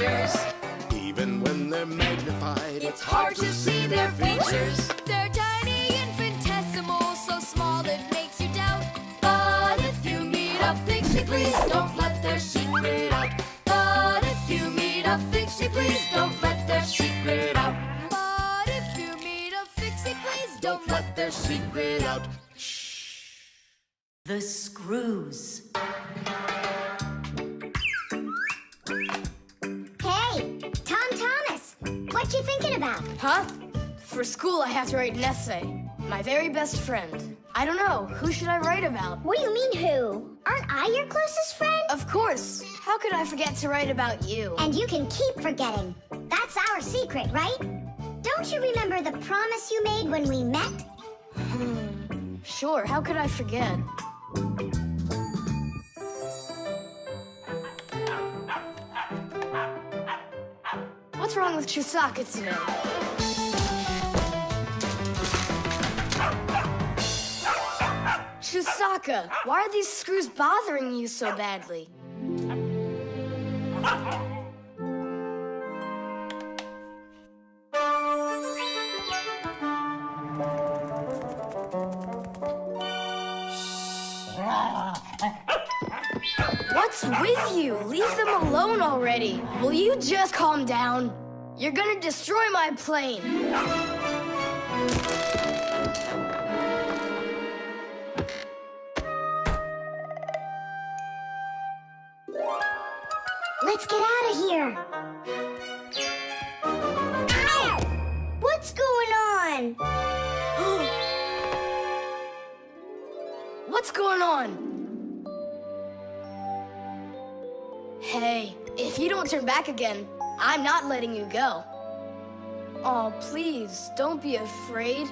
creatures. Even when they're magnified, It's hard to see their features. They're tiny, infinitesimal, so small it makes you doubt. But if you meet a Fixie, please don't let their secret out. But if you meet a Fixie, please don't let their secret out. But if you meet a Fixie, please don't let their secret out. The screws. Hey, Tom Thomas, what you thinking about? Huh? For school, I have to write an essay. My very best friend. I don't know. Who should I write about? What do you mean, who? Aren't I your closest friend? Of course. How could I forget to write about you? And you can keep forgetting. That's our secret, right? Don't you remember the promise you made when we met? Sure, how could I forget? What's wrong with Chisaka today? Chisaka, why are these screws bothering you so badly? What's with you? Leave them alone already. Will you just calm down? You're gonna destroy my plane. Let's get out of here. Ow! What's going on? What's going on? Hey, if you don't turn back again, I'm not letting you go. Oh, please, don't be afraid.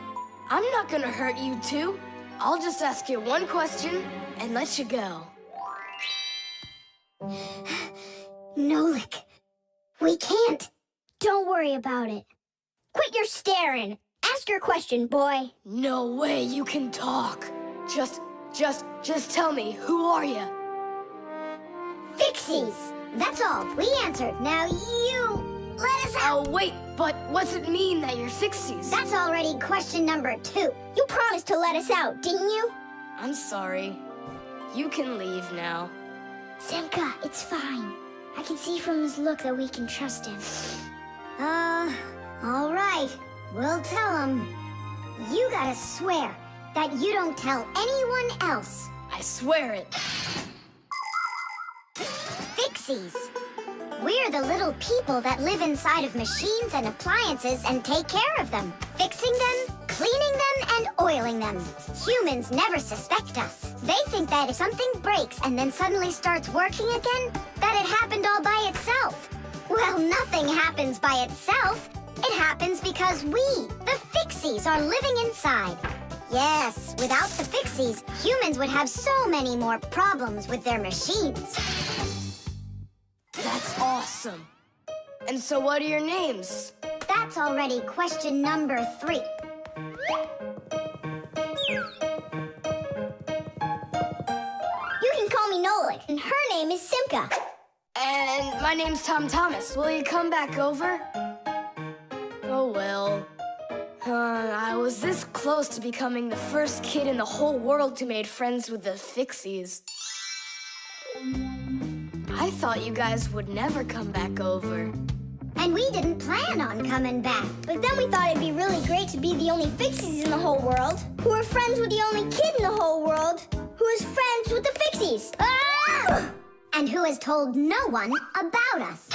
I'm not gonna hurt you too. I'll just ask you one question and let you go. Nolik, we can't. Don't worry about it. Quit your staring. Ask your question, boy. No way you can talk. Just tell me, who are you? Fixies. That's all. We answered. Now you let us out. Oh, wait, but what's it mean that you're Fixies? That's already question number 2. You promised to let us out, didn't you? I'm sorry. You can leave now. Simka, it's fine. I can see from his look that we can trust him. All right. We'll tell him. You gotta swear that you don't tell anyone else. I swear it. Fixies. We're the little people that live inside of machines and appliances and take care of them, fixing them, cleaning them, and oiling them. Humans never suspect us. They think that if something breaks and then suddenly starts working again, that it happened all by itself. Well, nothing happens by itself. It happens because we, the Fixies, are living inside. Yes, without the Fixies, humans would have so many more problems with their machines. That's awesome. And so what are your names? That's already question number 3. You can call me Nolik, and her name is Simka. And my name's Tom Thomas. Will you come back over? Oh, well. I was this close to becoming the first kid in the whole world who made friends with the Fixies. I thought you guys would never come back over. And we didn't plan on coming back. But then we thought it'd be really great to be the only Fixies in the whole world, who are friends with the only kid in the whole world, who is friends with the Fixies. Ah! And who has told no one about us.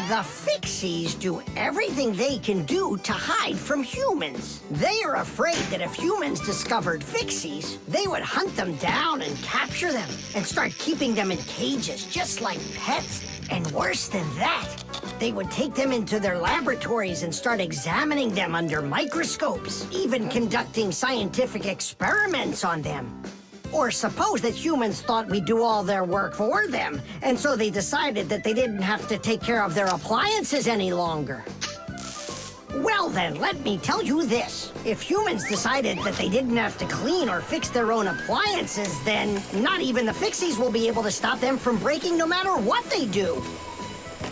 The Fixies do everything they can do to hide from humans. They are afraid that if humans discovered Fixies, they would hunt them down and capture them and start keeping them in cages just like pets. And worse than that, they would take them into their laboratories and start examining them under microscopes, even conducting scientific experiments on them. Or suppose that humans thought we'd do all their work for them, and so they decided that they didn't have to take care of their appliances any longer. Well then, let me tell you this. If humans decided that they didn't have to clean or fix their own appliances, then not even the Fixies will be able to stop them from breaking no matter what they do.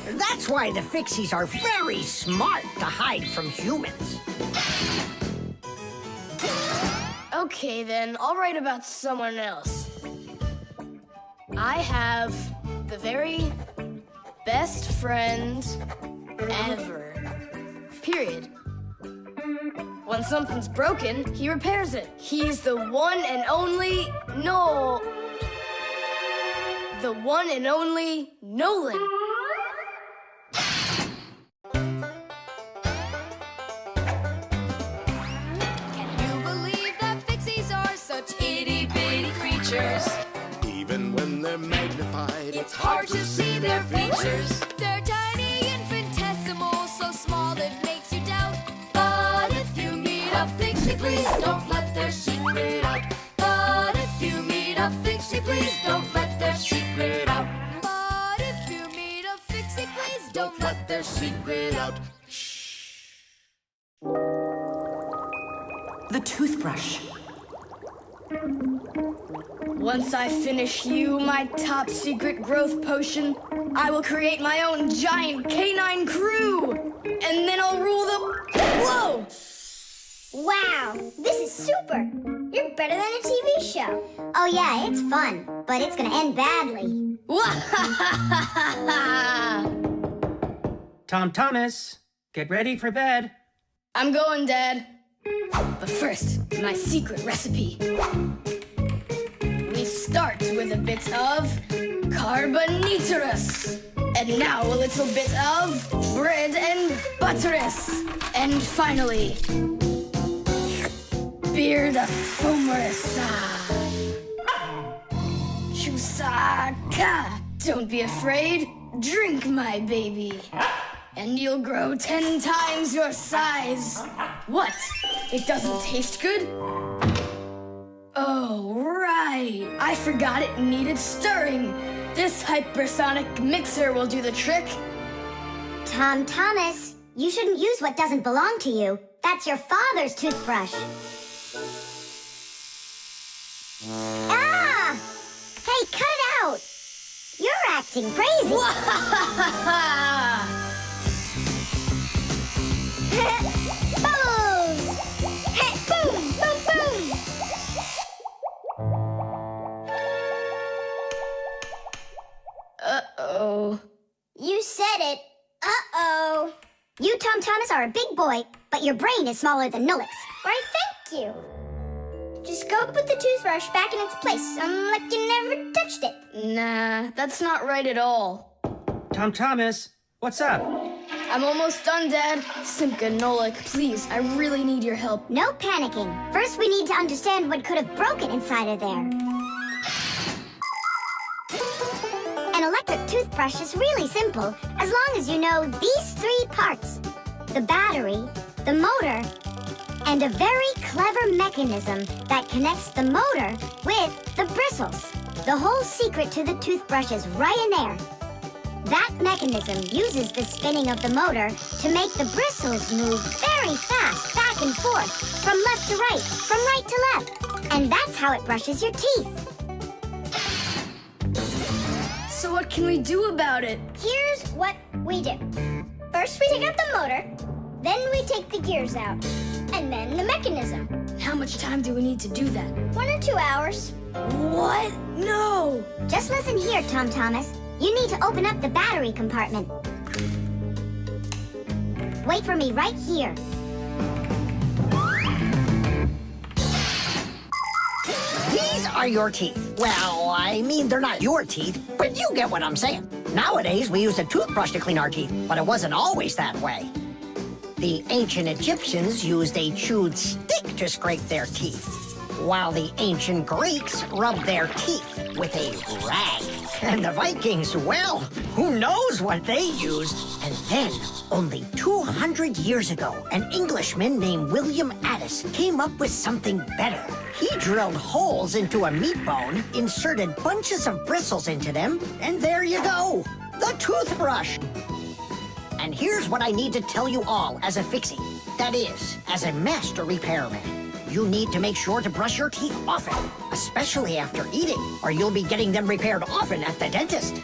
That's why the Fixies are very smart to hide from humans. Okay, then, I'll write about someone else. I have the very best friend ever. Period. When something's broken, he repairs it. He's the one and only the one and only Nolan. Can you believe that Fixies are such itty-bitty creatures? Even when they're magnified, It's hard to see their features. They're tiny, infinitesimal, so small it makes you doubt. But if you meet a Fixie, please don't let their secret out. But if you meet a Fixie, please don't let their secret out. But if you meet a Fixie, please don't let their secret out. The toothbrush. Once I finish you, my top secret growth potion, I will create my own giant canine crew! And then I'll rule the... Whoa! Wow, this is super. You're better than a TV show. Oh yeah, it's fun, but it's gonna end badly. Tom Thomas, get ready for bed. I'm going, Dad. But first, my secret recipe. We start with a bit of carbonatorous. And now a little bit of bread and butterous. And finally, beard of foamerous. Chusaka. Don't be afraid. Drink, my baby. And you'll grow 10 times your size. What? It doesn't taste good? Oh, right. I forgot it needed stirring. This hypersonic mixer will do the trick. Tom Thomas, you shouldn't use what doesn't belong to you. That's your father's toothbrush. Ah! Hey, cut it out! You're acting crazy. Bubbles! Hey, boom, boom, boom! Uh-oh. You said it. Uh-oh. You, Tom Thomas, are a big boy, but your brain is smaller than Nolik's. Why, thank you. Just go put the toothbrush back in its place, like you never touched it. Nah, that's not right at all. Tom Thomas, what's up? I'm almost done, Dad. Simka and Nolik, please, I really need your help. No panicking. First, we need to understand what could have broken inside of there. An electric toothbrush is really simple, as long as you know these 3 parts. The battery, the motor, and a very clever mechanism that connects the motor with the bristles. The whole secret to the toothbrush is right in there. That mechanism uses the spinning of the motor to make the bristles move very fast back and forth, from left to right, from right to left. And that's how it brushes your teeth. So what can we do about it? Here's what we do. First, we take out the motor, then we take the gears out, and then the mechanism. How much time do we need to do that? 1 or 2 hours. What? No! Just listen here, Tom Thomas. You need to open up the battery compartment. Wait for me right here. These are your teeth. Well, I mean, they're not your teeth, but you get what I'm saying. Nowadays, we use a toothbrush to clean our teeth, but it wasn't always that way. The ancient Egyptians used a chewed stick to scrape their teeth, while the ancient Greeks rubbed their teeth with a rag. And the Vikings, well, who knows what they used? And then, only 200 years ago, an Englishman named William Addis came up with something better. He drilled holes into a meat bone, inserted bunches of bristles into them, and there you go, the toothbrush. And here's what I need to tell you all as a Fixie. That is, as a master repairman, you need to make sure to brush your teeth often, especially after eating, or you'll be getting them repaired often at the dentist.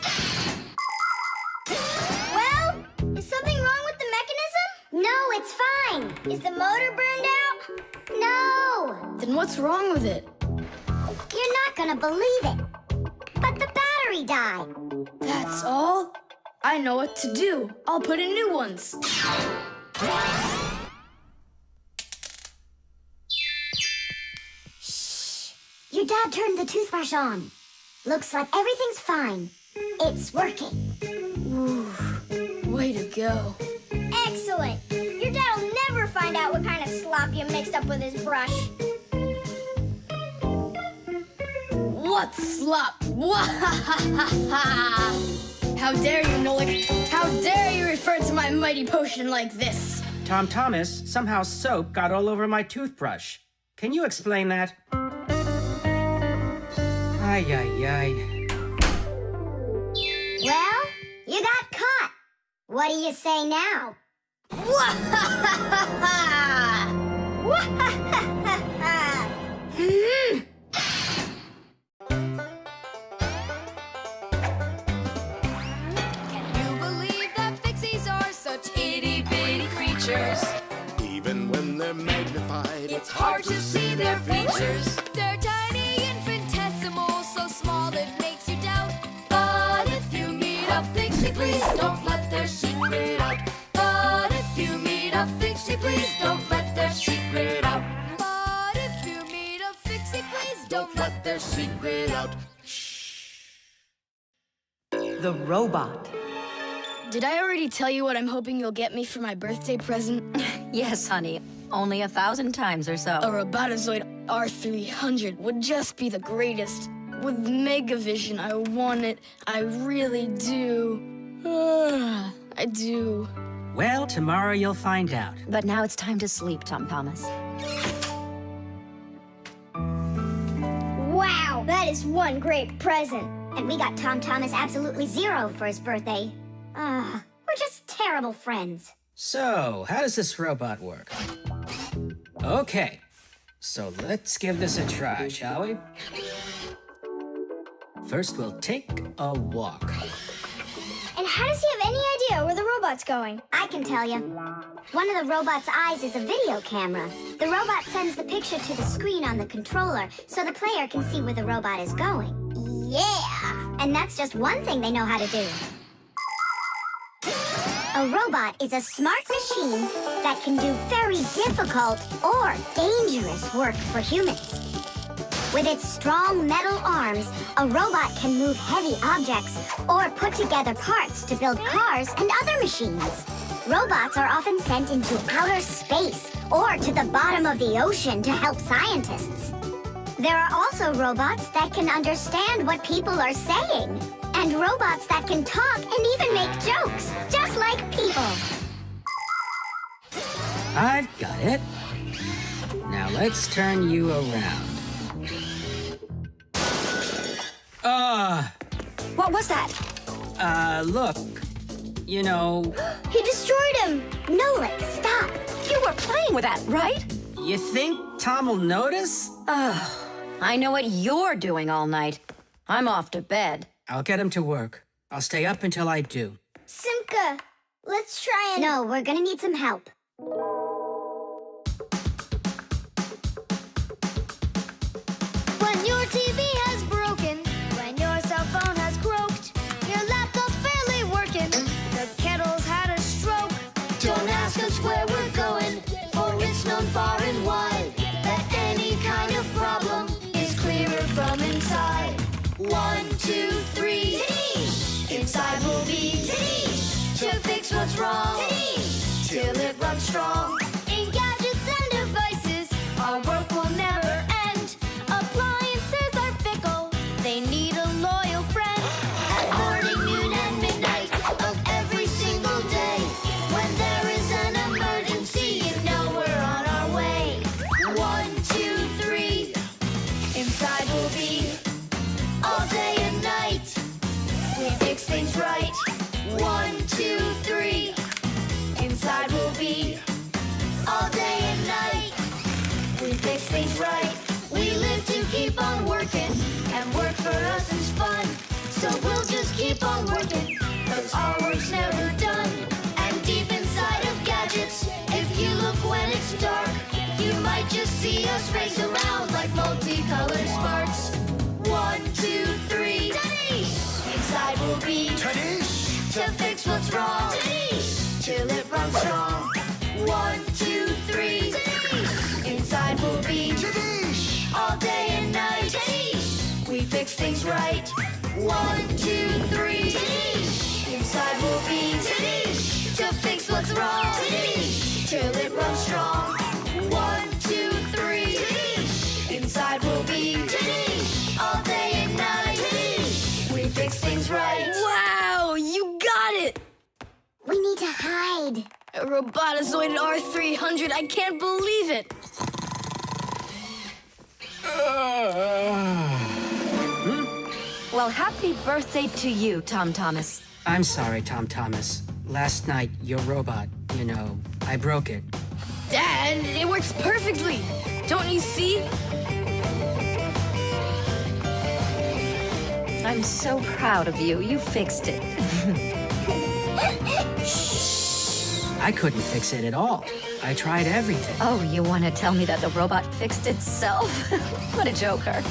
Well, is something wrong with the mechanism? No, it's fine. Is the motor burned out? No! Then what's wrong with it? You're not gonna believe it. But the battery died. That's all? I know what to do. I'll put in new ones. Your dad turned the toothbrush on. Looks like everything's fine. It's working. Way to go. Excellent. Your dad will never find out what kind of slop you mixed up with his brush. What slop? How dare you, Nolik? How dare you refer to my mighty potion like this? Tom Thomas, somehow soap got all over my toothbrush. Can you explain that? Ay, ay, ay. Well, you got caught. What do you say now? Can you believe that Fixies are such itty-bitty creatures? Even when they're magnified, It's hard to see their features. They're tiny, infinitesimal, so small it makes you doubt. But if you meet a Fixie, please don't let their secret out. But if you meet a Fixie, please don't let their secret out. But if you meet a Fixie, please don't let their secret out. The robot. Did I already tell you what I'm hoping you'll get me for my birthday present? Yes, honey. Only 1,000 times or so. A Robotazoid R300 would just be the greatest. With Megavision, I want it. I really do. I do. Well, tomorrow you'll find out. But now it's time to sleep, Tom Thomas. Wow, that is one great present. And we got Tom Thomas absolutely zero for his birthday. We're just terrible friends. So, how does this robot work? Okay, so let's give this a try, shall we? First, we'll take a walk. And how does he have any idea where the robot's going? I can tell you. One of the robot's eyes is a video camera. The robot sends the picture to the screen on the controller so the player can see where the robot is going. Yeah! And that's just one thing they know how to do. A robot is a smart machine that can do very difficult or dangerous work for humans. With its strong metal arms, a robot can move heavy objects or put together parts to build cars and other machines. Robots are often sent into outer space or to the bottom of the ocean to help scientists. There are also robots that can understand what people are saying, and robots that can talk and even make jokes, just like people. I've got it. Now let's turn you around. What was that? Look. You know, He destroyed him! Nolik, stop! You were playing with that, right? you think Tom will notice? I know what you're doing all night. I'm off to bed. I'll get him to work. I'll stay up until I do. Simka, let's try and... No, we're gonna need some help. When your TV has broken, when your cell phone has croaked, your laptop's barely working, the kettle's had a stroke. Don't ask us where we're going, for it's known far and wide that any kind of problem is clearer from inside. 1, 2, 3. Inside will be to fix what's wrong till it runs strong. In gadgets and devices, Our work will never end. appliances are fickle. They need a loyal friend at morning, noon, and midnight of every single day. When there is an emergency, you know we're on our way. 1, 2, 3. Inside will be all day and night. We fix things right. 1, 2, 3. Inside will be we fix things right. We live to keep on working, and work for us is fun. So we'll just keep on working, 'cause our work's never done. And deep inside of gadgets, if you look when it's dark, you might just see us race around like multicolored sparks. 1, 2, 3, Tadish! Inside we'll be Tadish! to fix what's wrong. Tadish! Till it runs strong. 1, 2, 3, Tadish! Inside we'll be Tadish! all day and night. Tadish! We fix things right. 1, 2, 3, Tadish! Inside we'll be Tadish! To fix what's wrong. Tadish! Till it runs strong. 1, 2, 3, Tadish! Inside we'll be Tadish! All day and night. Tadish! We fix things right. Wow, you got it! We need to hide. A robotizoid R300, I can't believe it! Well, happy birthday to you, Tom Thomas. I'm sorry, Tom Thomas. Last night, your robot, I broke it. Dad, it works perfectly! Don't you see? I'm so proud of you. You fixed it. I couldn't fix it at all. I tried everything. Oh, you want to tell me that the robot fixed itself? What a joker.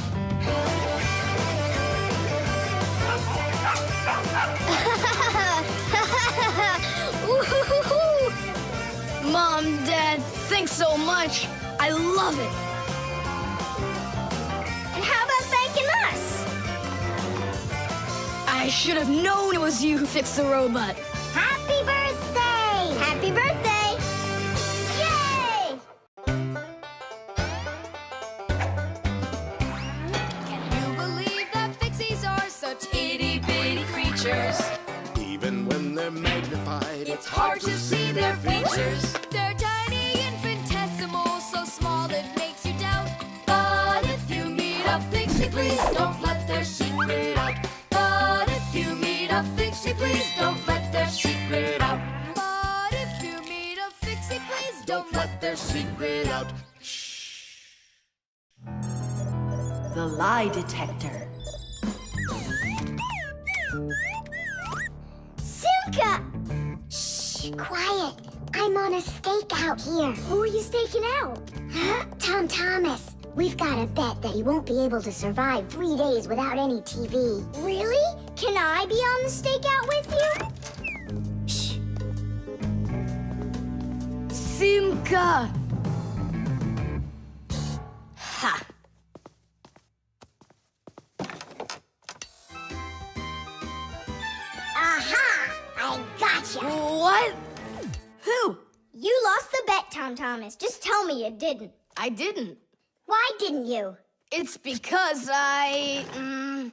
Mom, Dad, thanks so much. I love it. And how about thanking us? I should have known it was you who fixed the robot. Happy birthday! Happy birthday! Yay! Can you believe that Fixies are such itty-bitty creatures? Even when they're magnified, It's hard to see their features. They're tiny, infinitesimal, so small it makes you doubt. But if you meet a Fixie, please don't let their secret out. But if you meet a Fixie, please don't let their secret out. But if you meet a Fixie, please don't let their secret out. The Lie Detector. Simka! Shh, quiet. I'm on a stakeout here. Who are you staking out? Huh? Tom Thomas. We've got a bet that he won't be able to survive 3 days without any TV. Really? Can I be on the stakeout with you? Shh. Simka! Ha! Aha! I gotcha! What? Who? You lost the bet, Tom Thomas. Just tell me you didn't. I didn't. Why didn't you? It's because I'm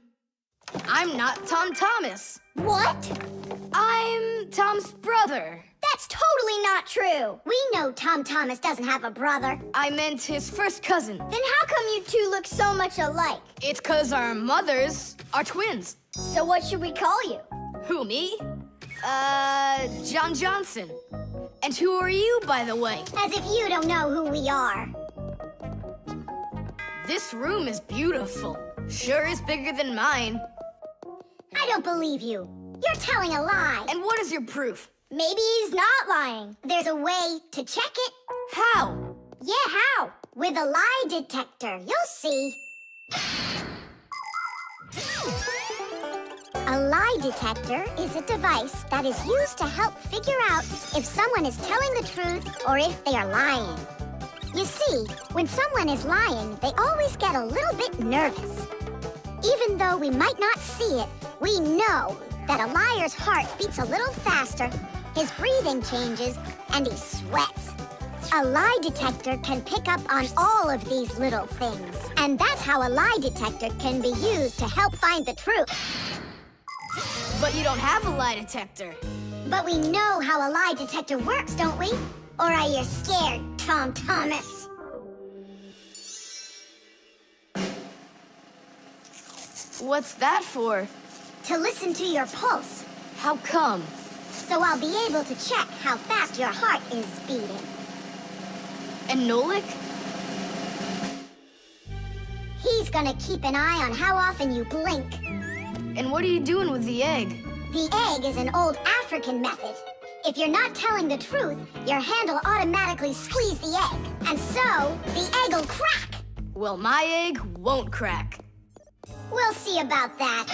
not Tom Thomas. What? I'm Tom's brother. That's totally not true. We know Tom Thomas doesn't have a brother. I meant his first cousin. Then how come you two look so much alike? It's 'cause our mothers are twins. So what should we call you? Who, me? John Johnson. And who are you, by the way? As if you don't know who we are. This room is beautiful. Sure is bigger than mine. I don't believe you. You're telling a lie. And what is your proof? Maybe he's not lying. There's a way to check it. How? Yeah, how? With a lie detector. You'll see. A lie detector is a device that is used to help figure out if someone is telling the truth or if they are lying. You see, when someone is lying, they always get a little bit nervous. Even though we might not see it, we know that a liar's heart beats a little faster, his breathing changes, and he sweats. A lie detector can pick up on all of these little things. And that's how a lie detector can be used to help find the truth. But you don't have a lie detector. But we know how a lie detector works, don't we? Or are you scared, Tom Thomas? What's that for? To listen to your pulse, How come? so I'll be able to check how fast your heart is beating. And Nolik? He's gonna keep an eye on how often you blink. And what are you doing with the egg? The egg is an old African method. If you're not telling the truth, your hand will automatically squeeze the egg. And so, the egg will crack. Well, my egg won't crack. We'll see about that.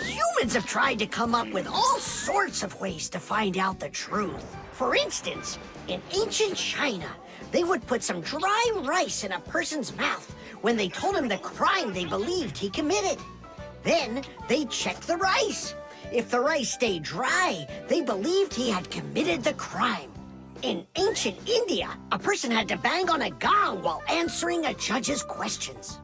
Humans have tried to come up with all sorts of ways to find out the truth. For instance, in ancient China, they would put some dry rice in a person's mouth when they told him the crime they believed he committed. Then they'd check the rice. If the rice stayed dry, they believed he had committed the crime. In ancient India, a person had to bang on a gong while answering a judge's questions.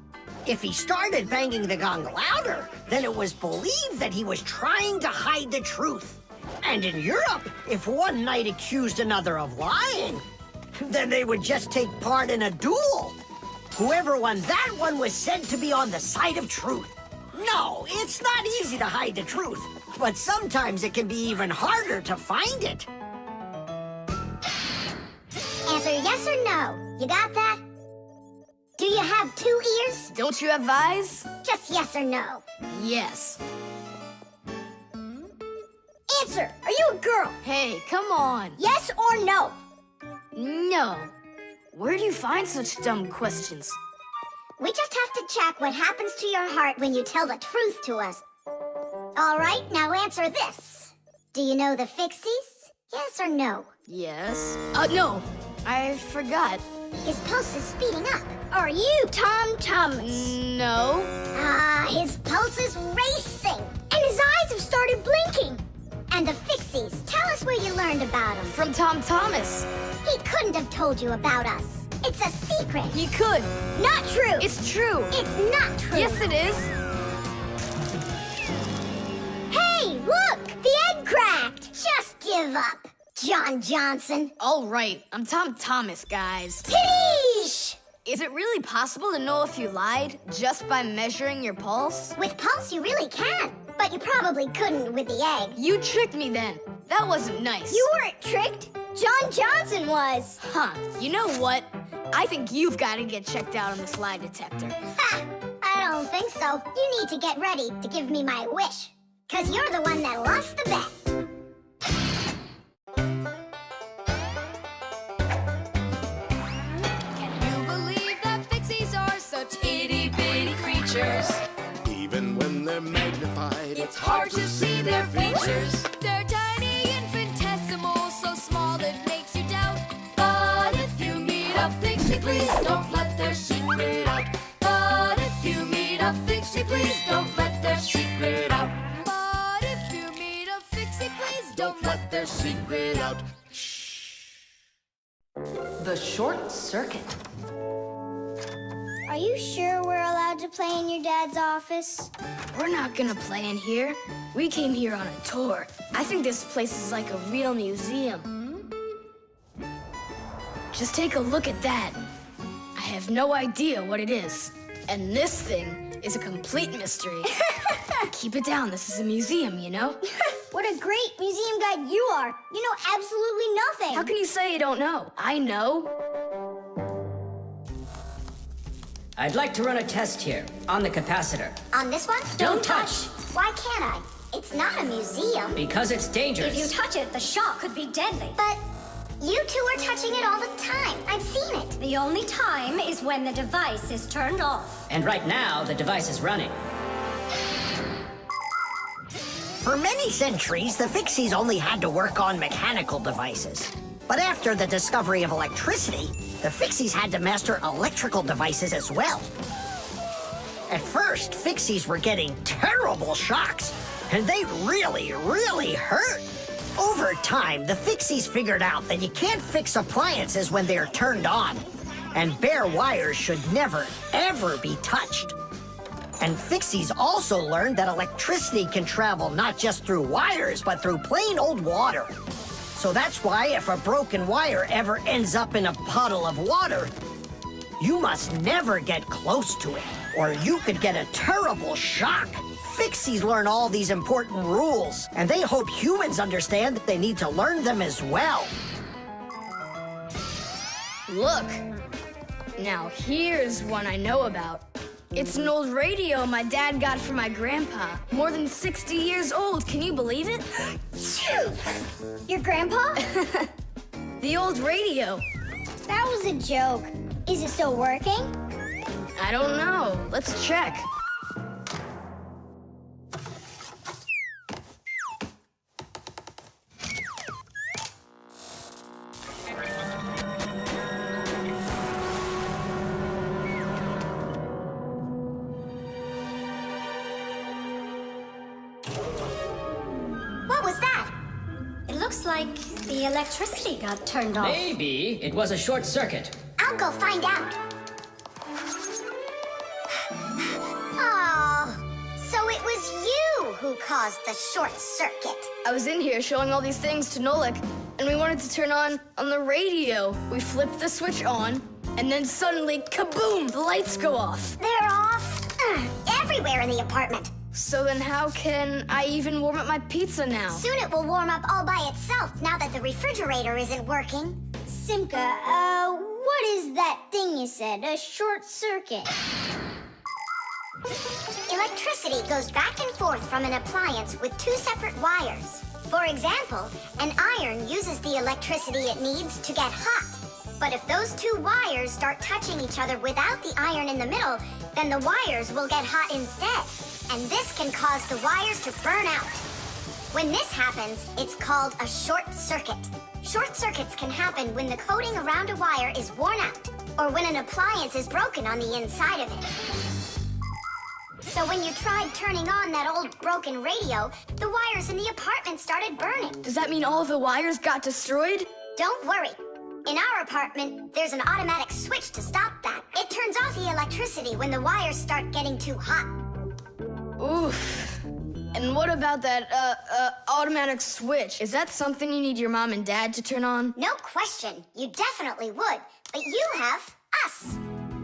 If he started banging the gong louder, then it was believed that he was trying to hide the truth. And in Europe, if one knight accused another of lying, then they would just take part in a duel. Whoever won that one was said to be on the side of truth. No, it's not easy to hide the truth, but sometimes it can be even harder to find it. Answer yes or no. You got that? Do you have 2 ears? Don't you have eyes? Just yes or no. Yes. Answer. Are you a girl? Hey, come on. Yes or no? No. Where do you find such dumb questions? We just have to check what happens to your heart when you tell the truth to us. All right, now answer this. Do you know the Fixies? Yes or no? Yes. No. I forgot. His pulse is speeding up. Are you Tom Thomas? No. His pulse is racing. And his eyes have started blinking. And the Fixies, tell us where you learned about them. From Tom Thomas. He couldn't have told you about us. It's a secret. He could. Not true. It's true. It's not true. Yes, it is. Hey, look! The egg cracked! Just give up, John Johnson. All right, I'm Tom Thomas, guys. Tish! Is it really possible to know if you lied just by measuring your pulse? With pulse, you really can. But you probably couldn't with the egg. You tricked me then. That wasn't nice. You weren't tricked. John Johnson was. Huh. You know what? I think you've got to get checked out on this lie detector. Ha! I don't think so. You need to get ready to give me my wish. 'Cause you're the one that lost the bet. Can you believe that Fixies are such itty-bitty creatures? Even when they're magnified, It's hard to see their features. They're tiny, infinitesimal, so small it makes you doubt. But if you meet a Fixie, please don't let their secret out. But if you meet a Fixie, please don't let their secret out. But if you meet a Fixie, please don't let their secret out. The Short Circuit. Are you sure we're allowed to play in your dad's office? We're not gonna play in here. We came here on a tour. I think this place is like a real museum. Just take a look at that. I have no idea what it is. And this thing is a complete mystery. Keep it down. This is a museum, you know? What a great museum guide you are. You know absolutely nothing. How can you say you don't know? I know. I'd like to run a test here on the capacitor. On this one? Don't touch, Why can't I? It's not a museum. because it's dangerous. If you touch it, the shock could be deadly. But you two are touching it all the time. I've seen it. The only time is when the device is turned off. And right now, the device is running. For many centuries, the Fixies only had to work on mechanical devices. But after the discovery of electricity, the Fixies had to master electrical devices as well. At first, Fixies were getting terrible shocks, and they really, really hurt. Over time, the Fixies figured out that you can't fix appliances when they're turned on, and bare wires should never, ever be touched. And Fixies also learned that electricity can travel not just through wires, but through plain old water. So that's why if a broken wire ever ends up in a puddle of water, you must never get close to it, or you could get a terrible shock. Fixies learn all these important rules, and they hope humans understand that they need to learn them as well. Look. Now here's one I know about. It's an old radio my dad got from my grandpa. More than 60 years old, can you believe it? Your grandpa? The old radio. That was a joke. Is it still working? I don't know. Let's check. What was that? It looks like the electricity got turned off. Maybe it was a short circuit. I'll go find out. Oh, so it was you who caused the short circuit. I was in here showing all these things to Nolik, and we wanted to turn on the radio. We flipped the switch on, and then suddenly, kaboom, the lights go off. They're off everywhere in the apartment. So then how can I even warm up my pizza now? Soon it will warm up all by itself now that the refrigerator isn't working. Simka, what is that thing you said? A short circuit. Electricity goes back and forth from an appliance with two separate wires. For example, an iron uses the electricity it needs to get hot. But if those two wires start touching each other without the iron in the middle, then the wires will get hot instead. And this can cause the wires to burn out. When this happens, it's called a short circuit. Short circuits can happen when the coating around a wire is worn out, or when an appliance is broken on the inside of it. So when you tried turning on that old broken radio, the wires in the apartment started burning. Does that mean all of the wires got destroyed? Don't worry. In our apartment, there's an automatic switch to stop that. It turns off the electricity when the wires start getting too hot. Oof. And what about that, automatic switch? Is that something you need your mom and dad to turn on? No question. You definitely would. But you have us.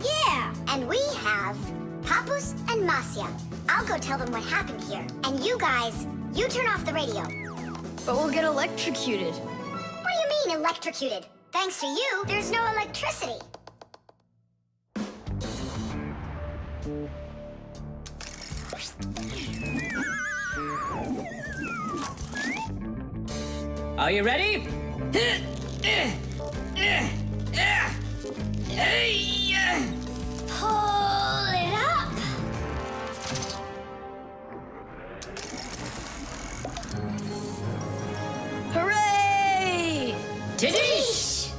Yeah. And we have Papus and Masya. I'll go tell them what happened here. And you guys, you turn off the radio. But we'll get electrocuted. What do you mean electrocuted? Thanks to you, there's no electricity. Are you ready? Pull it up. Hooray! Tidish!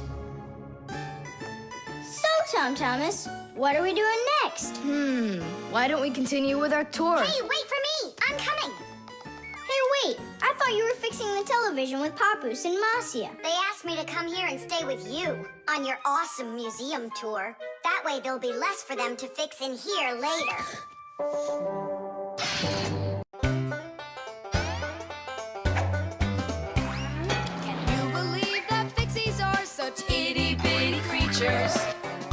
So, Tom Thomas, what are we doing next? Why don't we continue with our tour? Hey, wait for me! I'm coming! Hey, wait. I thought you were fixing the television with Papus and Masya. They asked me to come here and stay with you on your awesome museum tour. That way there'll be less for them to fix in here later. Can you believe that Fixies are such itty-bitty creatures?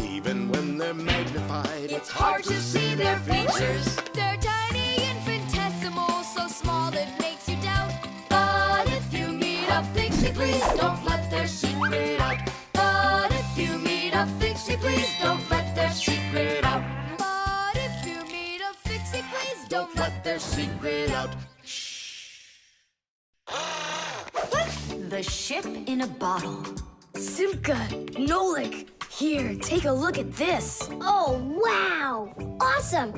Even when they're magnified, It's hard to see their features. They're tiny, infinitesimal, so small it makes you doubt. But if you meet a Fixie, please don't let their secret out. But if you meet a Fixie, please don't let their secret out. But if you meet a Fixie, please don't let their secret out. The ship in a bottle. Simka, Nolik, here, take a look at this. Oh, wow. Awesome.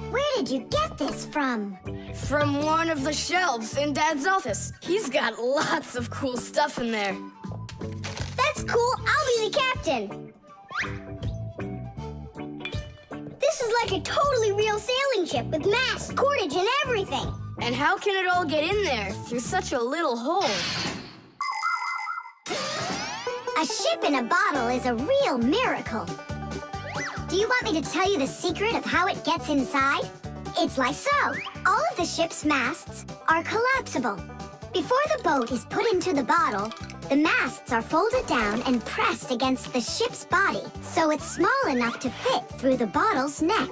Where did you get this from? From one of the shelves in Dad's office. He's got lots of cool stuff in there. That's cool. I'll be the captain. This is like a totally real sailing ship with masts, cordage, and everything. And how can it all get in there through such a little hole? A ship in a bottle is a real miracle. Do you want me to tell you the secret of how it gets inside? It's like so. All of the ship's masts are collapsible. Before the boat is put into the bottle, the masts are folded down and pressed against the ship's body, so it's small enough to fit through the bottle's neck.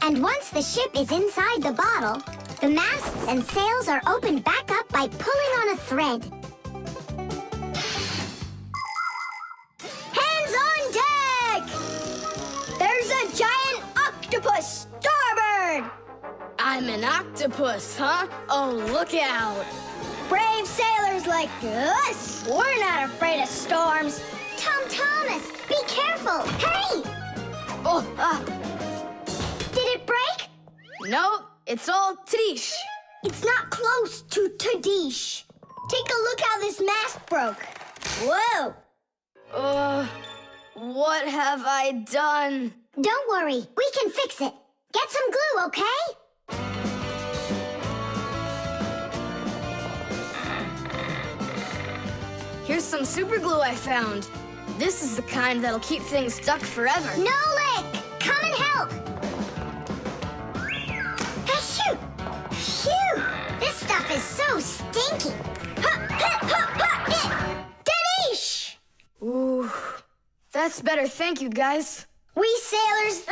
And once the ship is inside the bottle, the masts and sails are opened back up by pulling on a thread. Hands on deck! There octopus, huh? Oh, look out. Brave sailors like us, we're not afraid of storms. Tom Thomas, be careful. Hey! Oh, Did it break? no, it's all Tidish. It's not close to Tadish. Take a look how this mast broke. Whoa! What have I done? Don't worry, we can fix it. Get some glue, okay? Here's some super glue I found. This is the kind that'll keep things stuck forever. Nolik, come and help. Achoo! Phew! This stuff is so stinky. Danish! Ooh, that's better. Thank you, guys. We sailors,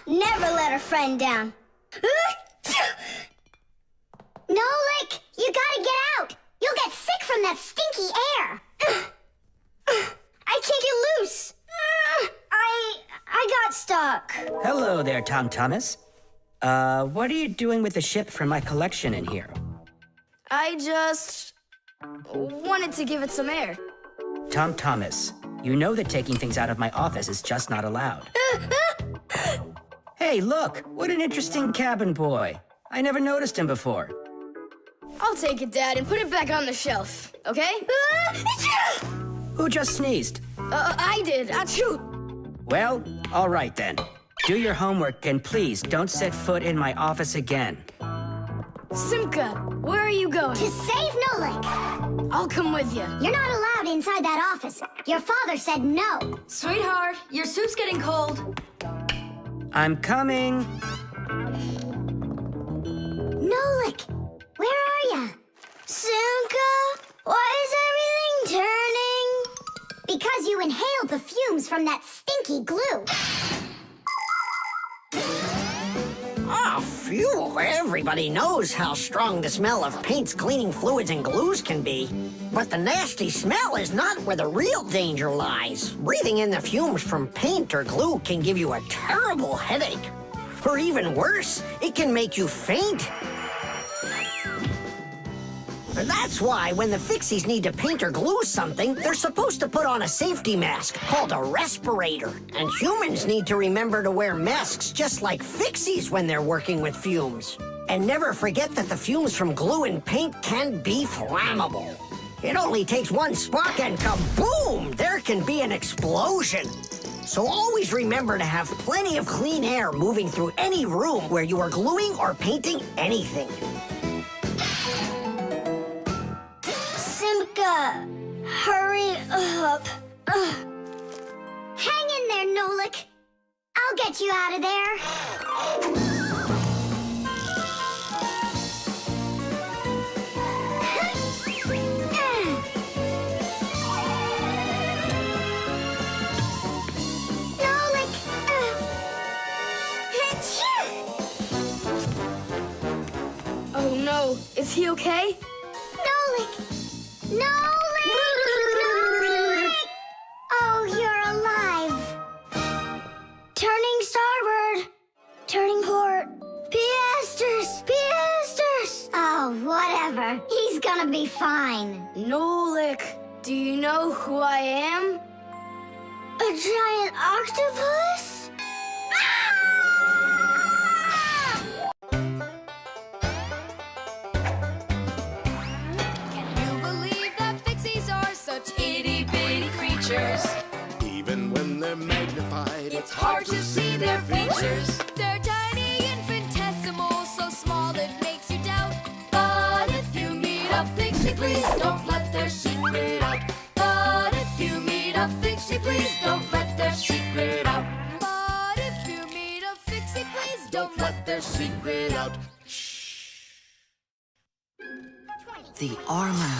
never let a friend down. Nolik, you gotta get out. You'll get sick from that stinky air. I can't get loose. I got stuck. Hello there, Tom Thomas. What are you doing with the ship from my collection in here? I just wanted to give it some air. Tom Thomas, you know that taking things out of my office is just not allowed. Hey, look, what an interesting cabin boy. I never noticed him before. I'll take it, Dad, and put it back on the shelf, okay? Who just sneezed? I did. Achoo! Well, all right then. Do your homework and please don't set foot in my office again. Simka, where are you going? To save Nolik. I'll come with you. You're not allowed inside that office. Your father said no. Sweetheart, your soup's getting cold. I'm coming. Nolik, where are ya? Simka, why is everything turning? Because you inhaled the fumes from that stinky glue. Ah, phew. Everybody knows how strong the smell of paints, cleaning fluids, and glues can be. But the nasty smell is not where the real danger lies. Breathing in the fumes from paint or glue can give you a terrible headache. Or even worse, it can make you faint. And that's why when the Fixies need to paint or glue something, they're supposed to put on a safety mask called a respirator. And humans need to remember to wear masks just like Fixies when they're working with fumes. And never forget that the fumes from glue and paint can be flammable. It only takes one spark and kaboom! There can be an explosion. So always remember to have plenty of clean air moving through any room where you are gluing or painting anything. Simka, hurry up. Hang in there, Nolik. I'll get you out of there. Nolik. Oh no, is he okay? Nolik. Nolik. Nolik. Oh, you're alive. Turning starboard. Turning port. Piasters. Piasters. Oh, whatever. He's gonna be fine. Nolik, do you know who I am? A giant octopus? Can you believe that Fixies are such itty-bitty creatures? Even when they're magnified, It's hard to see their features. They're tiny, infinitesimal, so small it makes you doubt. But if you meet a Fixie, please don't let their secret out. But if you meet a Fixie, please don't let their secret out. But if you meet a Fixie, please don't let their secret out. The armor.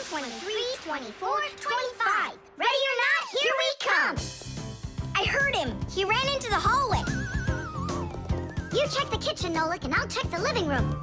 23, 24, 25. Ready or not, here we come. I heard him. He ran into the hallway. You check the kitchen, Nolik, and I'll check the living room.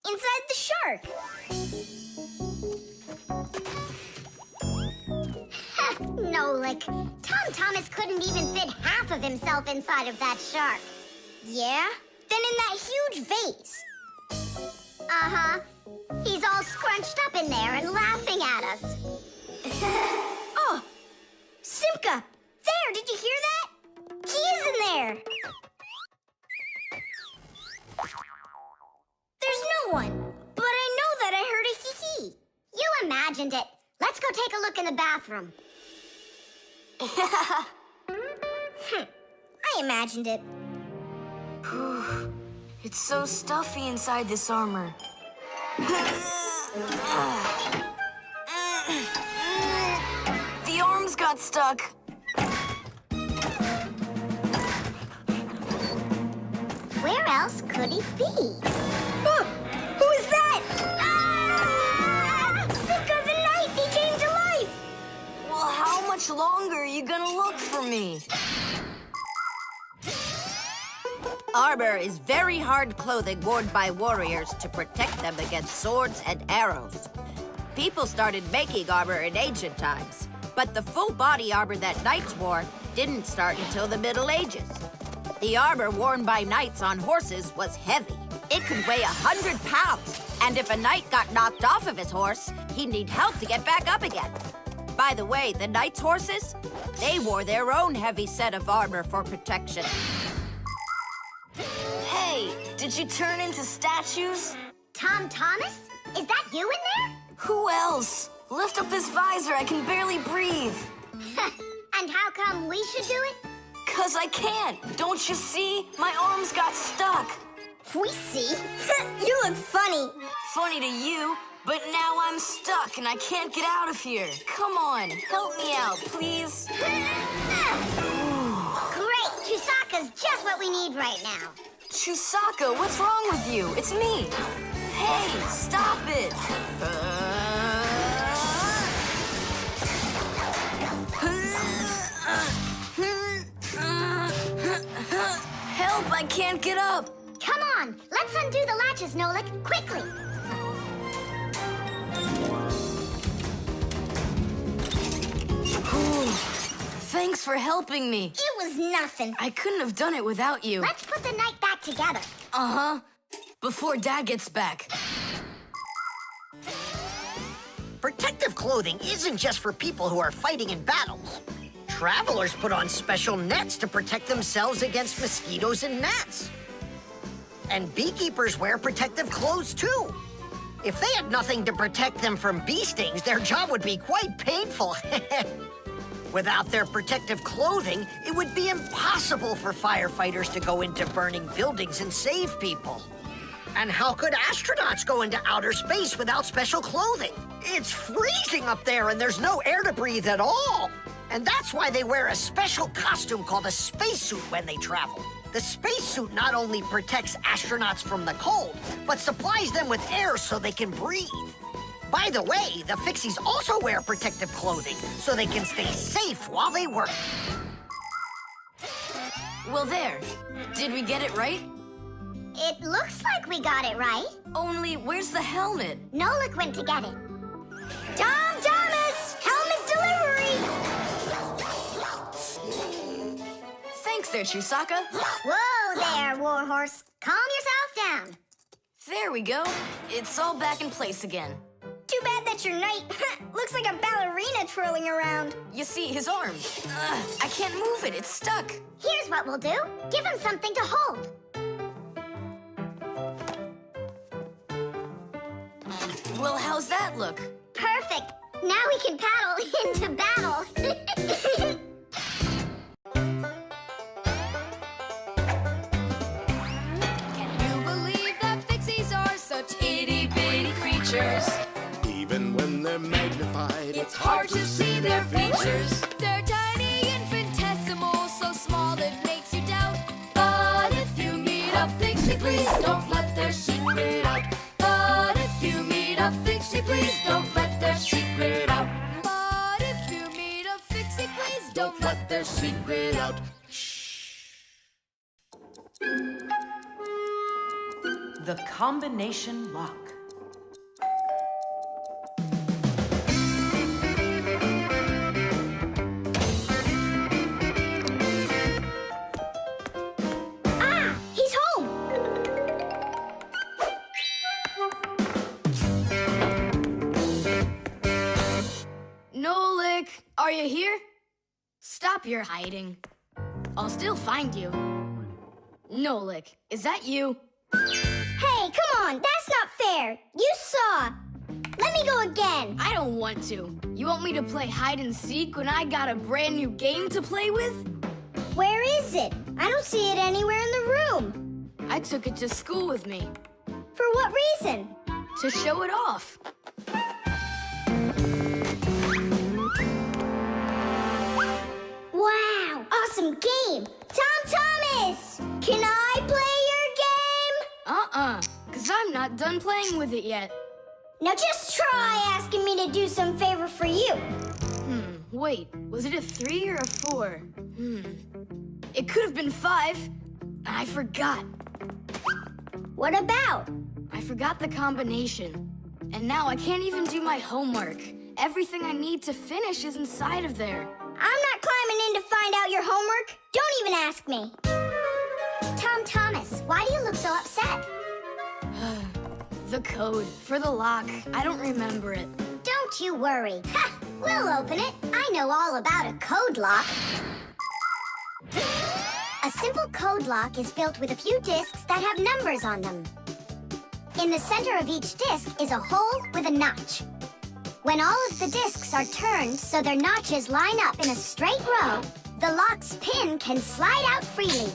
inside the shark. Nolik, Tom Thomas couldn't even fit half of himself inside of that shark. Yeah? Then in that huge vase. Uh-huh. He's all scrunched up in there and laughing at us. Oh! Simka! There, did you hear that? He is in there! There's no one, but I know that I heard a hee-hee. You imagined it. Let's go take a look in the bathroom. I imagined it. It's so stuffy inside this armor. The arms got stuck. Where else could he be? Who is that? Ah! Simka the Knight, he came to life! Well, how much longer are you gonna look for me? Armor is very hard clothing worn by warriors to protect them against swords and arrows. People started making armor in ancient times, but the full body armor that knights wore didn't start until the Middle Ages. The armor worn by knights on horses was heavy. It could weigh 100 pounds, and if a knight got knocked off of his horse, he'd need help to get back up again. By the way, the knights' horses, they wore their own heavy set of armor for protection. Hey, did you turn into statues? Tom Thomas? Is that you in there? Who else? Lift up this visor, I can barely breathe. And how come we should do it? 'Cause I can't. Don't you see? My arms got stuck. We see. You look funny. Funny to you, but now I'm stuck and I can't get out of here. Come on, help me out, please. Great, Chusaka's just what we need right now. Chusaka, what's wrong with you? It's me. Hey, stop it. Help, I can't get up. Come on, let's undo the latches, Nolik, quickly. Thanks for helping me. It was nothing. I couldn't have done it without you. Let's put the night back together. Uh-huh. Before Dad gets back. Protective clothing isn't just for people who are fighting in battles. Travelers put on special nets to protect themselves against mosquitoes and gnats. And beekeepers wear protective clothes too. If they had nothing to protect them from bee stings, their job would be quite painful. Without their protective clothing, it would be impossible for firefighters to go into burning buildings and save people. And how could astronauts go into outer space without special clothing? It's freezing up there and there's no air to breathe at all. And that's why they wear a special costume called a spacesuit when they travel. The spacesuit not only protects astronauts from the cold, but supplies them with air so they can breathe. By the way, the Fixies also wear protective clothing so they can stay safe while they work. Well, there. Did we get it right? It looks like we got it right. Only, where's the helmet? Nolik went to get it. Tom Thomas! Helmet delivery! Thanks there, Chusaka. Whoa there, Warhorse. Calm yourself down. There we go. It's all back in place again. Too bad that your knight looks like a ballerina twirling around. You see, his arm. I can't move it. It's stuck. Here's what we'll do. Give him something to hold. Well, how's that look? Perfect. Now we can paddle into battle. Can you believe that Fixies are such itty-bitty creatures? Even when they're magnified, It's hard to see their features. They're tiny, infinitesimal, so small it makes you doubt. But if you meet a Fixie, please don't let their secret out. But if you meet a Fixie, please don't let their secret out. But if you meet a Fixie, please don't let their secret out. the combination lock. Ah! He's home! Nolik, are you here? Stop your hiding. I'll still find you. Nolik, is that you? Hey, come on! That's not fair! You saw! Let me go again! I don't want to. You want me to play hide and seek when I got a brand new game to play with? Where is it? I don't see it anywhere in the room. I took it to school with me For what reason? to show it off. Wow! Awesome game! Tom Thomas! Can I play your game? 'Cause I'm not done playing with it yet. Now just try asking me to do some favor for you. Wait, was it a 3 or a 4? It could have been 5. I forgot. What about? I forgot the combination. And now I can't even do my homework. Everything I need to finish is inside of there. I'm not climbing in to find out your homework. Don't even ask me. Tom Thomas, why do you look so upset? The code for the lock. I don't remember it. Don't you worry. Ha! We'll open it. I know all about a code lock. A simple code lock is built with a few discs that have numbers on them. In the center of each disc is a hole with a notch. When all of the discs are turned so their notches line up in a straight row, the lock's pin can slide out freely.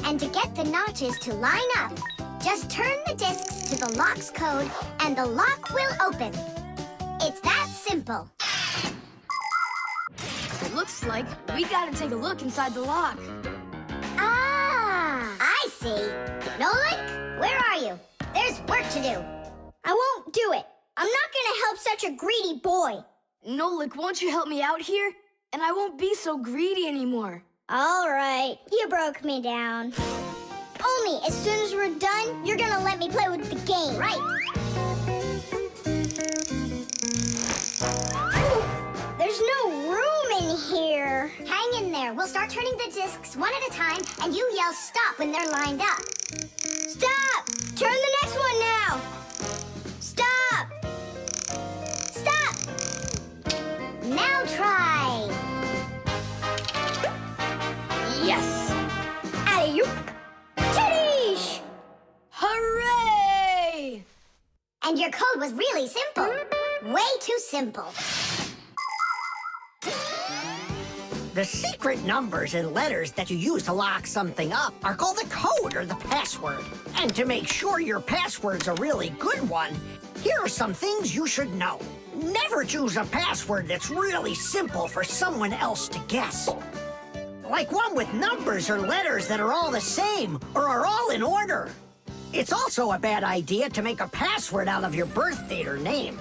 And to get the notches to line up, just turn the discs to the lock's code and the lock will open. It's that simple. It looks like we gotta take a look inside the lock. Ah, I see. Nolik, where are you? There's work to do. I won't do it. I'm not gonna help such a greedy boy. Nolik, won't you help me out here? And I won't be so greedy anymore. All right, you broke me down. Only as soon as we're done, you're gonna let me play with the game. Right. There's no room in here. Hang in there. We'll start turning the discs one at a time, and you yell stop when they're lined up. Stop! Turn the next one now. Stop! Stop! Now try. Yes! Alley-oop! Titties! Hooray! And your code was really simple. Way too simple. The secret numbers and letters that you use to lock something up are called the code or the password. And to make sure your password's a really good one, here are some things you should know. Never choose a password that's really simple for someone else to guess. Like one with numbers or letters that are all the same or are all in order. It's also a bad idea to make a password out of your birth date or name.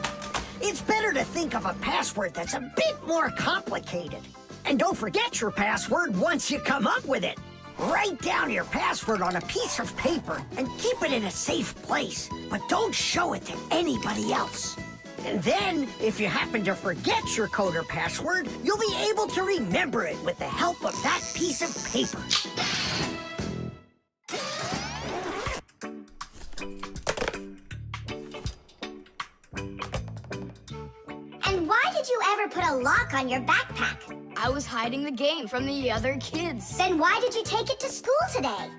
It's better to think of a password that's a bit more complicated. And don't forget your password once you come up with it. Write down your password on a piece of paper and keep it in a safe place, but don't show it to anybody else. And then, if you happen to forget your code or password, you'll be able to remember it with the help of that piece of paper. And why did you ever put a lock on your backpack? I was hiding the game from the other kids. Then why did you take it to school today?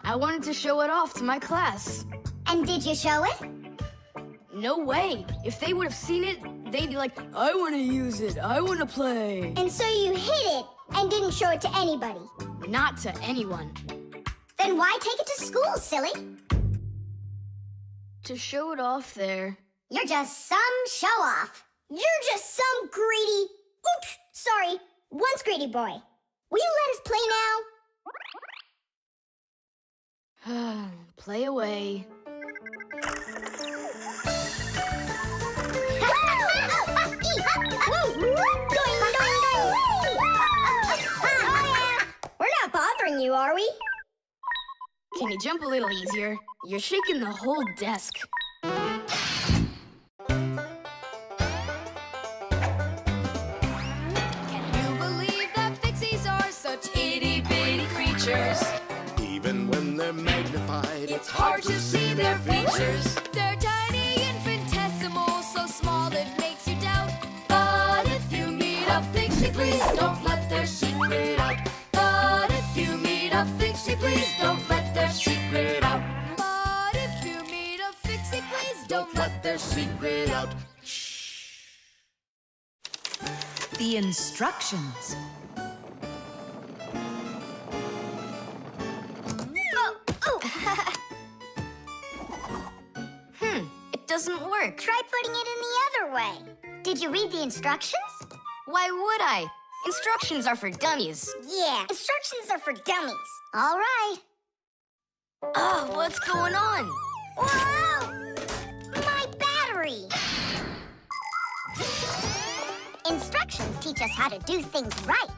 I wanted to show it off to my class. And did you show it? No way. If they would have seen it, they'd be like, I want to use it. I want to play. And so you hid it and didn't show it to anybody. Not to anyone. Then why take it to school, silly? To show it off there. You're just some show-off. You're just some greedy... Oops, sorry. Once greedy boy. Will you let us play now? Play away. We're not you, are we? Can you jump a little easier? You're shaking the whole desk. Can you believe that Fixies are such itty-bitty creatures? Even when they're magnified, It's hard to see their features. They're tiny, infinitesimal, so small it makes you doubt. But if you meet a Fixie, please don't let their secret out. But if you meet a Fixie, please don't let their secret out. But if you meet a Fixie, please don't let their secret out. The instructions. It doesn't work. Try putting it in the other way. Did you read the instructions? Why would I? Instructions are for dummies. Yeah, instructions are for dummies. All right. Oh, what's going on? Whoa! My battery! Instructions teach us how to do things right.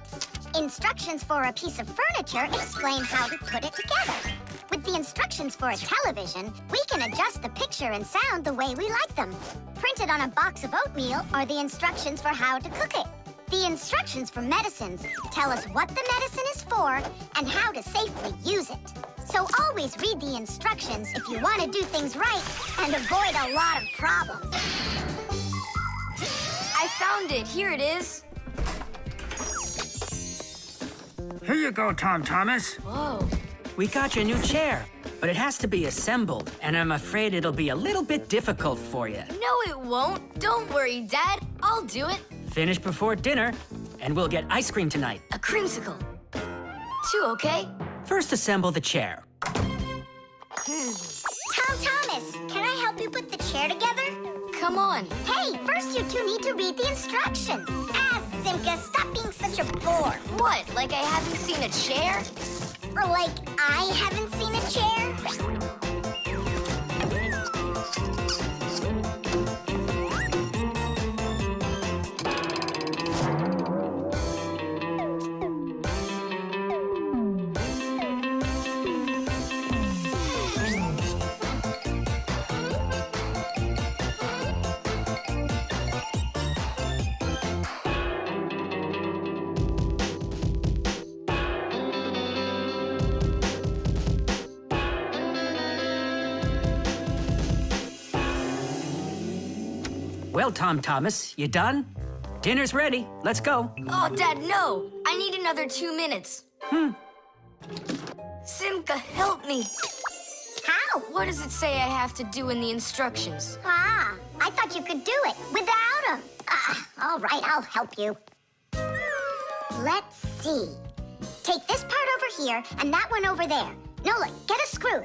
Instructions for a piece of furniture explain how to put it together. With the instructions for a television, we can adjust the picture and sound the way we like them. Printed on a box of oatmeal are the instructions for how to cook it. The instructions for medicines tell us what the medicine is for and how to safely use it. So always read the instructions if you want to do things right and avoid a lot of problems. I found it. Here it is. Here you go, Tom Thomas. Whoa. We got you a new chair, but it has to be assembled, and I'm afraid it'll be a little bit difficult for you. No, it won't. Don't worry, Dad. I'll do it. Finish before dinner, and we'll get ice cream tonight. A creamsicle. 2, okay? First, assemble the chair. Tom Thomas, can I help you put the chair together? Come on. Hey, first you two need to read the instructions. Ah, Simka, stop being such a bore. What, like I haven't seen a chair? Or like I haven't seen a chair? Well, Tom Thomas, you done? Dinner's ready. Let's go. Oh, Dad, no. I need another 2 minutes. Simka, help me. How? What does it say I have to do in the instructions? Ah, I thought you could do it without him. All right, I'll help you. Let's see. Take this part over here and that one over there. Nolik, get a screw.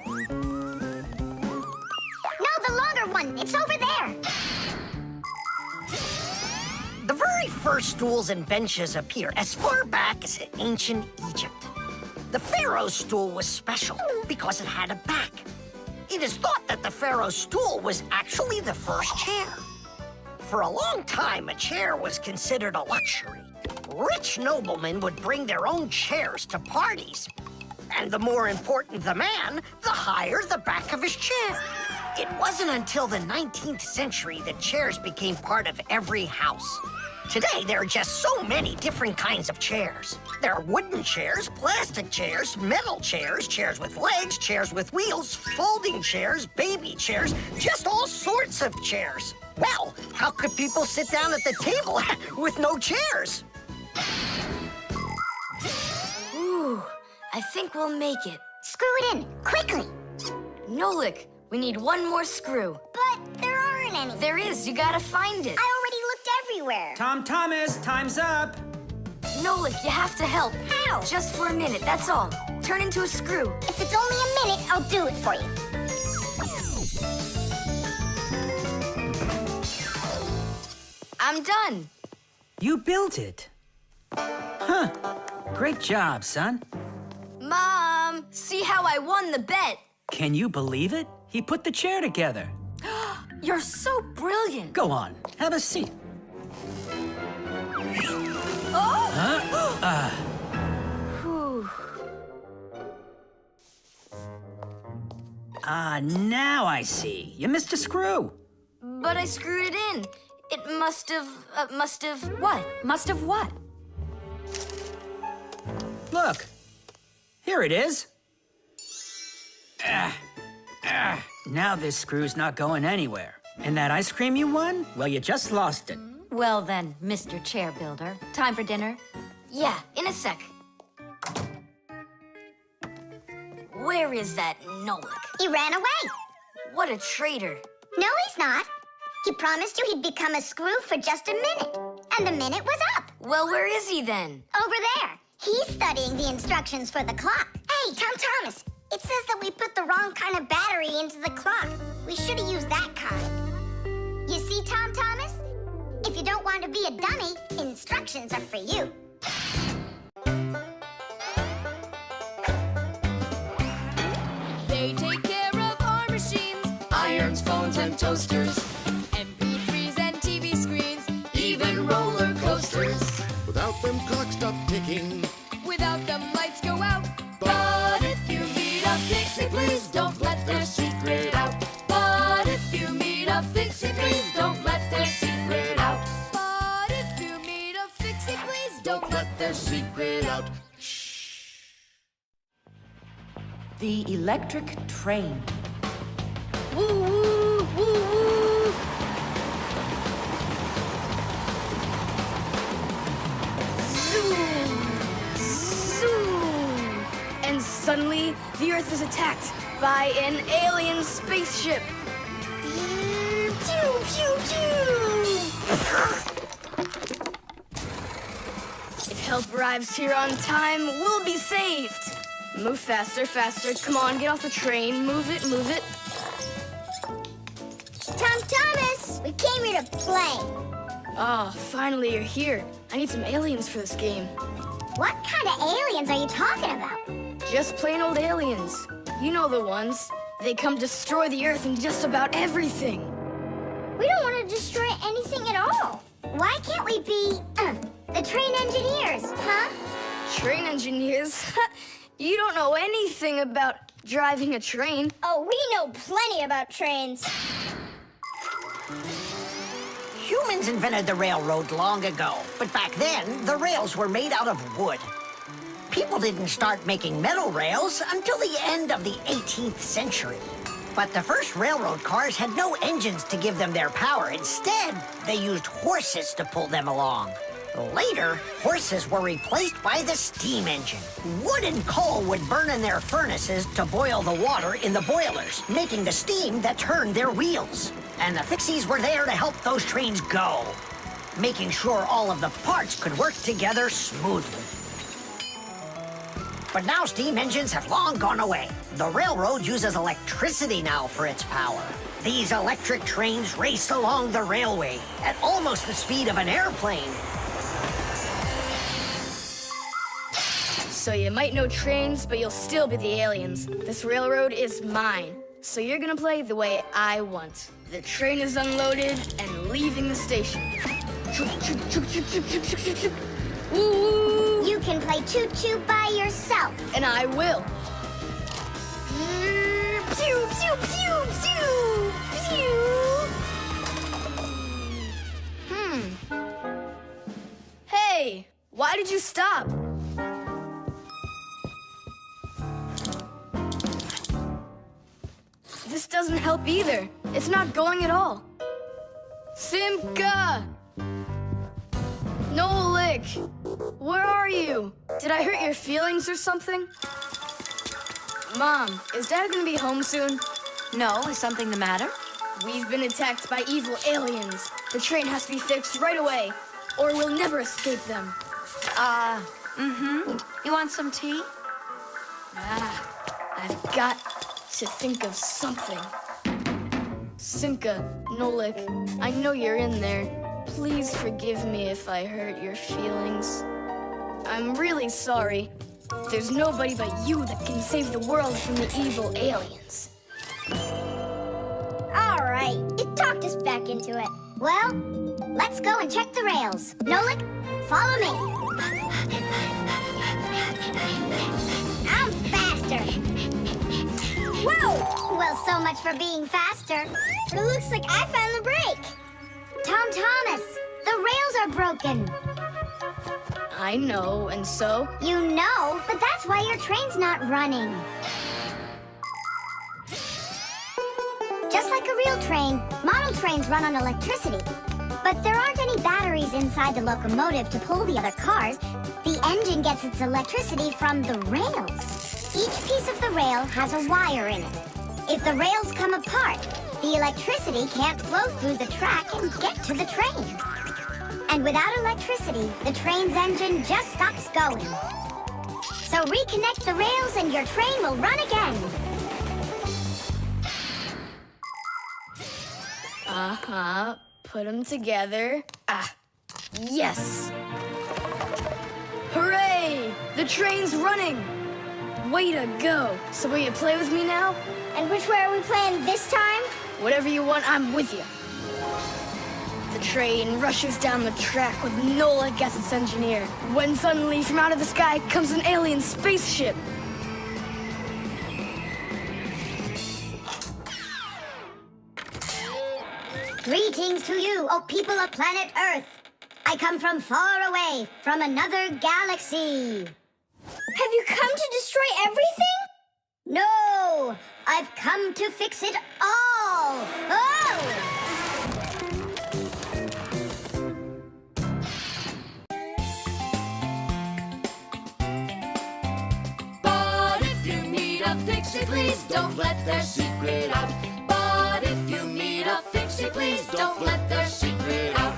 No, the longer one. It's over there. The very first stools and benches appear as far back as ancient Egypt. The pharaoh's stool was special because it had a back. It is thought that the pharaoh's stool was actually the first chair. For a long time, a chair was considered a luxury. Rich noblemen would bring their own chairs to parties. And the more important the man, the higher the back of his chair. It wasn't until the 19th century that chairs became part of every house. Today, there are just so many different kinds of chairs. There are wooden chairs, plastic chairs, metal chairs, chairs with legs, chairs with wheels, folding chairs, baby chairs, just all sorts of chairs. Well, how could people sit down at the table with no chairs? Ooh, I think we'll make it. Screw it in, quickly. Nolik, we need one more screw. But there aren't any. There is. You gotta find it. I already looked everywhere. Tom Thomas, time's up. Nolik, you have to help. How? Just for a minute, that's all. Turn into a screw. If it's only a minute, I'll do it for you. I'm done. You built it. Huh. Great job, son. Mom, see how I won the bet. Can you believe it? He put the chair together. You're so brilliant. Go on, have a seat. Oh! Huh? Whew. Ah, now I see. You missed a screw. But I screwed it in. It must have, What? Must have what? Look. Here it is. Now this screw's not going anywhere. And that ice cream you won? Well, you just lost it. Well then, Mr. Chair Builder, time for dinner? Yeah, in a sec. Where is that Nolik? He ran away. What a traitor. No, he's not. He promised you he'd become a screw for just a minute. And the minute was up. Well, where is he then? Over there. He's studying the instructions for the clock. Hey, Tom Thomas. It says that we put the wrong kind of battery into the clock. We should have used that kind. You see, Tom Thomas? If you don't want to be a dummy, instructions are for you. They take care of our machines, Irons, phones, and toasters. MP3s and TV screens, Even roller coasters. Without them, clocks stop ticking. without them lights go out. But if you meet a Fixie, please don't let their secret out. But if you meet a Fixie, please don't let their secret out. But if you meet a Fixie, please don't let Their secret out. The electric train. Woo woo woo woo! Zoom! Zoom! And suddenly, the Earth is attacked by an alien spaceship. Pew pew pew! If help arrives here on time, we'll be saved. Move faster, faster. Come on, get off the train. Move it, move it. Tom Thomas, we came here to play. Oh, finally you're here. I need some aliens for this game. What kind of aliens are you talking about? Just plain old aliens. You know the ones. They come destroy the Earth and just about everything. We don't want to destroy anything at all. Why can't we be, the train engineers, huh? Train engineers? You don't know anything about driving a train. Oh, we know plenty about trains. Humans invented the railroad long ago, but back then, the rails were made out of wood. People didn't start making metal rails until the end of the 18th century. But the first railroad cars had no engines to give them their power. Instead, they used horses to pull them along. Later, horses were replaced by the steam engine. Wood and coal would burn in their furnaces to boil the water in the boilers, making the steam that turned their wheels. And the Fixies were there to help those trains go, making sure all of the parts could work together smoothly. But now steam engines have long gone away. The railroad uses electricity now for its power. These electric trains race along the railway at almost the speed of an airplane. So you might know trains, but you'll still be the aliens. This railroad is mine. So you're gonna play the way I want. The train is unloaded and leaving the station. Woo! You can play choo-choo by yourself. And I will. Pew, pew, pew, pew, pew. Hey, why did you stop? This doesn't help either. It's not going at all. Simka! Nolik! Where are you? Did I hurt your feelings or something? Mom, is Dad gonna be home soon? No, is something the matter? We've been attacked by evil aliens. The train has to be fixed right away, or we'll never escape them. You want some tea? I've got to think of something. Simka, Nolik, I know you're in there. Please forgive me if I hurt your feelings. I'm really sorry. There's nobody but you that can save the world from the evil aliens. All right, you talked us back into it. Well, let's go and check the rails. Nolik, follow me. I'm faster. Whoa! Well, so much for being faster. But it looks like I found the brake. Tom Thomas, the rails are broken. I know, and so? You know, but that's why your train's not running. Just like a real train, model trains run on electricity. But there aren't any batteries inside the locomotive to pull the other cars. The engine gets its electricity from the rails. Each piece of the rail has a wire in it. If the rails come apart, the electricity can't flow through the track and get to the train. And without electricity, the train's engine just stops going. So reconnect the rails and your train will run again. Uh-huh. Put them together. Ah, yes! Hooray! The train's running! Way to go! So will you play with me now? And which way are we playing this time? Whatever you want, I'm with you. The train rushes down the track with Nolik as its engineer, when suddenly from out of the sky comes an alien spaceship. Greetings to you, O people of planet Earth. I come from far away, from another galaxy. Have you come to destroy everything? No, I've come to fix it all. Oh! But if you meet a Fixie, please don't let their secret out. But if you meet a Fixie, please don't let their secret out.